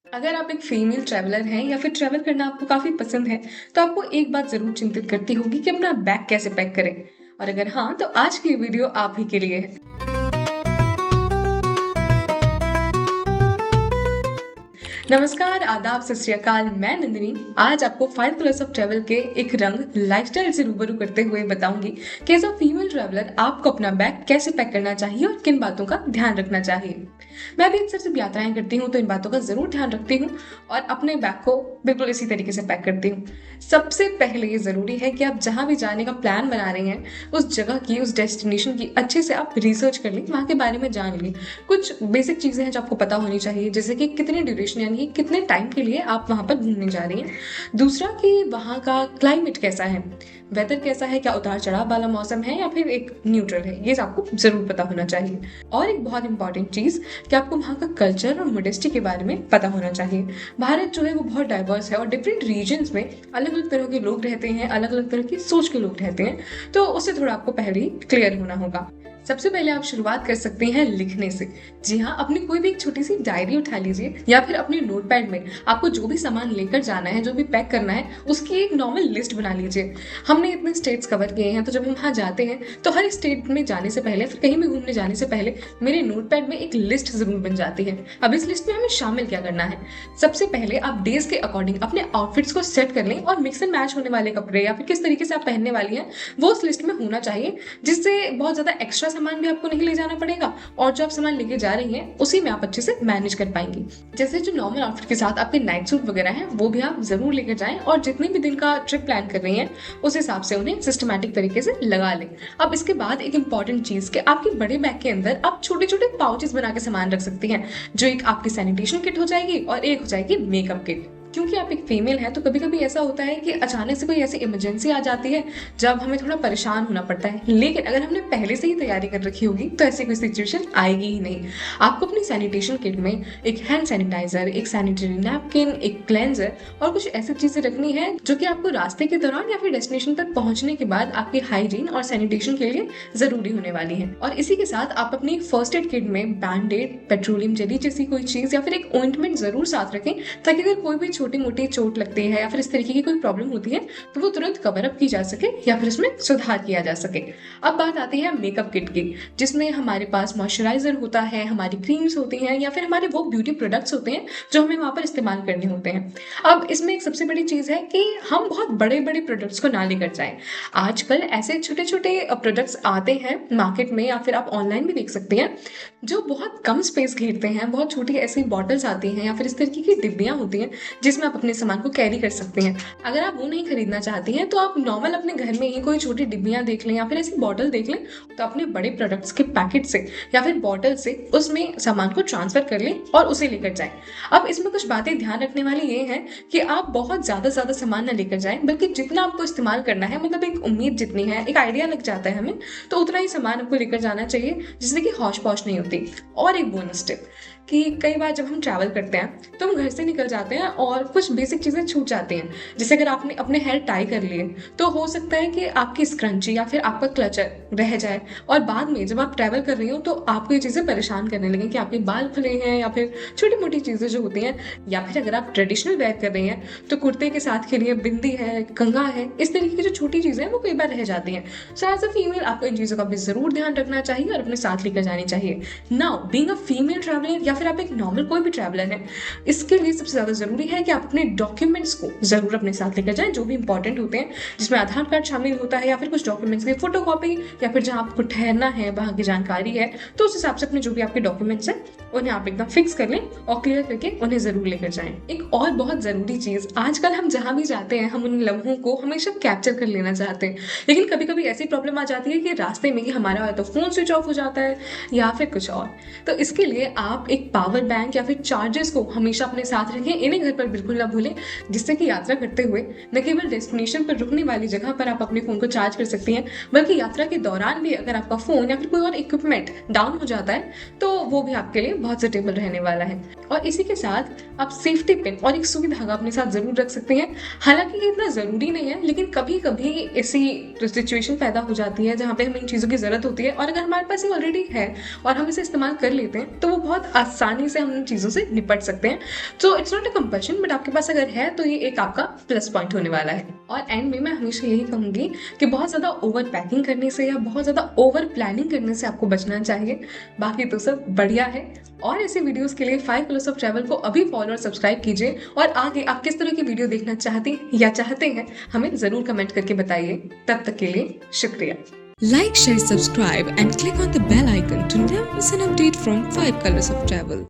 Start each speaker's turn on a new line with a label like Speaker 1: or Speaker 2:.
Speaker 1: अगर आप एक फीमेल ट्रैवलर हैं या फिर ट्रैवल करना आपको काफ़ी पसंद है, तो आपको एक बात ज़रूर चिंतित करती होगी कि अपना बैग कैसे पैक करें। और अगर हाँ, तो आज की वीडियो आप ही के लिए है। नमस्कार, आदाब, सत श्री अकाल। मैं नंदिनी आज आपको 5 कलर्स ऑफ ट्रैवल के एक रंग लाइफस्टाइल से रूबरू करते हुए बताऊंगी कि एज अ फीमेल ट्रैवलर आपको अपना बैग कैसे पैक करना चाहिए और किन बातों का ध्यान रखना चाहिए। मैं भी अक्सर जब यात्राएं करती हूँ तो इन बातों का जरूर ध्यान रखती हूँ और अपने बैग को बिल्कुल इसी तरीके से पैक करती हूँ। सबसे पहले ये जरूरी है कि आप जहाँ भी जाने का प्लान बना रहे हैं उस जगह की, उस डेस्टिनेशन की अच्छे से आप रिसर्च कर लें, वहाँ के बारे में जान लें। कुछ बेसिक चीजें हैं जो आपको पता होनी चाहिए, जैसे कि कितनी ड्यूरेशन यानी कि कितने टाइम के लिए आप वहां पर घूमने जा रही हैं। दूसरा कि वहां का क्लाइमेट कैसा है, वेदर कैसा है, क्या उतार चढ़ाव वाला मौसम है या फिर एक न्यूट्रल है, ये आपको जरूर पता होना चाहिए। और एक बहुत इंपॉर्टेंट चीज कि आपको वहाँ का कल्चर और मोडेस्टी के बारे में पता होना चाहिए। भारत जो है वो बहुत डाइवर्स है और डिफरेंट रीजन्स में अलग अलग तरह के लोग रहते हैं, अलग अलग तरह की सोच के लोग रहते हैं, तो उससे थोड़ा आपको पहले ही क्लियर होना होगा। सबसे पहले आप शुरुआत कर सकते हैं लिखने से। जी हाँ, अपनी कोई भी एक छोटी सी डायरी उठा लीजिए या फिर अपने नोटपैड में आपको जो भी सामान लेकर जाना है, जो भी पैक करना है, उसकी एक नॉर्मल लिस्ट बना लीजिए। हमने इतने स्टेट्स कवर किए हैं, तो जब हम वहाँ जाते हैं तो हर स्टेट में जाने से पहले, फिर कहीं भी घूमने जाने से पहले मेरे नोटपैड में एक लिस्ट जरूर बन जाती है। अब इस लिस्ट में हमें शामिल क्या करना है? सबसे पहले आप डेज के अकॉर्डिंग अपने आउटफिट्स को सेट कर लें और मिक्स एंड मैच होने वाले कपड़े या फिर किस तरीके से आप पहनने वाली हैं वो उस लिस्ट में होना चाहिए, जिससे बहुत ज्यादा एक्स्ट्रा सामान भी आपको नहीं ले जाना पड़ेगा और जो आप सामान लेके जा रही हैं उसी में आप अच्छे से मैनेज कर पाएंगी। जैसे जो नॉर्मल आउटफिट के साथ आपके नाइट सूट वगैरह हैं वो भी आप जरूर लेकर जाएं और जितने भी दिन का ट्रिप प्लान कर रही हैं उस हिसाब से उन्हें सिस्टमैटिक तरीके से लगा लें। अब इसके बाद एक इंपॉर्टेंट चीज कि आपके बड़े बैग के अंदर आप छोटे छोटे पाउचेस बना के सामान रख सकती हैं, जो एक आपकी सैनिटेशन किट हो जाएगी और एक हो जाएगी मेकअप किट। क्योंकि आप एक फीमेल हैं तो कभी कभी ऐसा होता है कि अचानक से कोई ऐसी इमरजेंसी आ जाती है जब हमें थोड़ा परेशान होना पड़ता है, लेकिन अगर हमने पहले से ही तैयारी कर रखी होगी तो ऐसी कोई सिचुएशन आएगी ही नहीं। आपको अपनी सैनिटेशन किट में एक हैंड सैनिटाइजर, एक सैनिटरी नैपकिन, एक क्लेंजर और कुछ ऐसी चीजें रखनी है जो कि आपको रास्ते के दौरान या फिर डेस्टिनेशन तक पहुंचने के बाद आपकी हाइजीन और सैनिटेशन के लिए जरूरी होने वाली है। और इसी के साथ आप अपनी फर्स्ट एड किट में बैंडेड, पेट्रोलियम जेली जैसी कोई चीज या फिर एक ऑइंटमेंट जरूर साथ रखें, ताकि अगर कोई भी छोटी मोटी चोट लगती है या फिर इस तरीके की कोई प्रॉब्लम होती है तो वो तुरंत कवर अप की जा सके या फिर इसमें सुधार किया जा सके। अब बात आती है मेकअप किट की, जिसमें हमारे पास मॉइस्चराइजर होता है, हमारी क्रीम्स होती हैं या फिर हमारे वो ब्यूटी प्रोडक्ट्स होते हैं जो हमें वहां पर इस्तेमाल करने होते हैं। अब इसमें एक सबसे बड़ी चीज है कि हम बहुत बड़े बड़े प्रोडक्ट्स को ना लेकर जाएं। आजकल ऐसे छोटे छोटे प्रोडक्ट्स आते हैं मार्केट में या फिर आप ऑनलाइन भी देख सकते हैं, जो बहुत कम स्पेस घेरते हैं। बहुत छोटी ऐसी बॉटल्स आती हैं या फिर इस तरीके की डिब्बियां होती हैं जिसमें आप अपने सामान को कैरी कर सकते हैं। अगर आप वो नहीं खरीदना चाहती हैं तो आप नॉर्मल अपने घर में ही कोई छोटी डिब्बियां देख लें या फिर ऐसी बॉटल देख लें, तो अपने बड़े प्रोडक्ट्स के पैकेट से या फिर बॉटल से उसमें सामान को ट्रांसफर कर लें और उसे लेकर जाएं। अब इसमें कुछ बातें ध्यान रखने वाली ये है कि आप बहुत ज्यादा सामान न लेकर जाएं, बल्कि जितना आपको इस्तेमाल करना है, मतलब एक उम्मीद जितनी है, एक आइडिया लग जाता है हमें, तो उतना ही सामान आपको लेकर जाना चाहिए जिससे कि हौश पौश नहीं होती। और एक बोनस टिप कि कई बार जब हम ट्रैवल करते हैं तो हम घर से निकल जाते हैं और कुछ बेसिक चीजें छूट जाती हैं। जैसे अगर आपने अपने हेयर टाई कर लिए तो हो सकता है कि आपकी स्क्रंची या फिर आपका क्लचर रह जाए और बाद में जब आप ट्रैवल कर रही हो तो आपको ये चीजें परेशान करने लगे कि आपके बाल खुले हैं या फिर छोटी मोटी चीजें जो होती हैं, या फिर अगर आप ट्रेडिशनल वेयर कर रही हैं तो कुर्ते के साथ के लिए बिंदी है, कंघा है, इस तरीके की जो छोटी चीजें हैं वो कई बार रह जाती हैं। सो एज अ फीमेल आपको इन चीजों का भी जरूर ध्यान रखना चाहिए और अपने साथ लेकर जानी चाहिए। Now being a female traveller या फिर आप एक नॉर्मल कोई भी ट्रैवलर है, इसके लिए सबसे ज्यादा जरूरी है कि आप अपने डॉक्यूमेंट्स को जरूर अपने साथ लेकर जाएं, जो भी इंपॉर्टेंट होते हैं, जिसमें आधार कार्ड शामिल होता है या फिर कुछ डॉक्यूमेंट्स की फोटोकॉपी या फिर जहां आपको ठहरना है वहां की जानकारी है, तो उस हिसाब से अपने जो भी आपके डॉक्यूमेंट्स हैं उन्हें आप एकदम फिक्स कर लें और क्लियर करके उन्हें जरूर लेकर जाएं। एक और बहुत जरूरी चीज, आजकल हम जहां भी जाते हैं हम उन लम्हों को हमेशा कैप्चर कर लेना चाहते हैं, लेकिन कभी कभी ऐसी प्रॉब्लम आ जाती है कि रास्ते में कि हमारा या तो फोन स्विच ऑफ हो जाता है या फिर कुछ और। तो इसके लिए आप एक पावर बैंक या फिर चार्जर्स को हमेशा अपने साथ रखें, इन्हें घर पर बिल्कुल ना भूलें, जिससे कि यात्रा करते हुए न केवल डेस्टिनेशन पर रुकने वाली जगह पर आप अपने फोन को चार्ज कर सकती हैं, बल्कि यात्रा के दौरान भी अगर आपका फोन या फिर कोई और इक्विपमेंट डाउन हो जाता है तो वो भी आपके लिए बहुत सुटेबल रहने वाला है। और इसी के साथ आप सेफ्टी पिन और एक सुई धागा अपने साथ जरूर रख सकते हैं। हालांकि ये इतना जरूरी नहीं है, लेकिन कभी कभी ऐसी सिचुएशन पैदा हो जाती है जहाँ पे हमें इन चीजों की जरूरत होती है और अगर हमारे पास ये ऑलरेडी है और हम इसे इस्तेमाल कर लेते हैं तो वो बहुत आसानी से हम इन चीज़ों से निपट सकते हैं। तो it's not a compulsion, but आपके पास अगर है तो ये एक आपका प्लस पॉइंट होने वाला है। और एंड में मैं हमेशा यही कहूँगी कि बहुत ज़्यादा ओवर पैकिंग करने से या बहुत ज़्यादा ओवर प्लानिंग करने से आपको बचना चाहिए। बाकी तो सब बढ़िया है। और ऐसे वीडियोस के लिए 5 कलर्स ऑफ ट्रैवल को अभी फॉलो और सब्सक्राइब कीजिए। और आगे आप किस तरह की वीडियो देखना चाहते हैं हमें ज़रूर कमेंट करके बताइए। तब तक के लिए शुक्रिया।
Speaker 2: Like, share, subscribe and click on the bell icon to never miss an update from 5 Colors of Travel.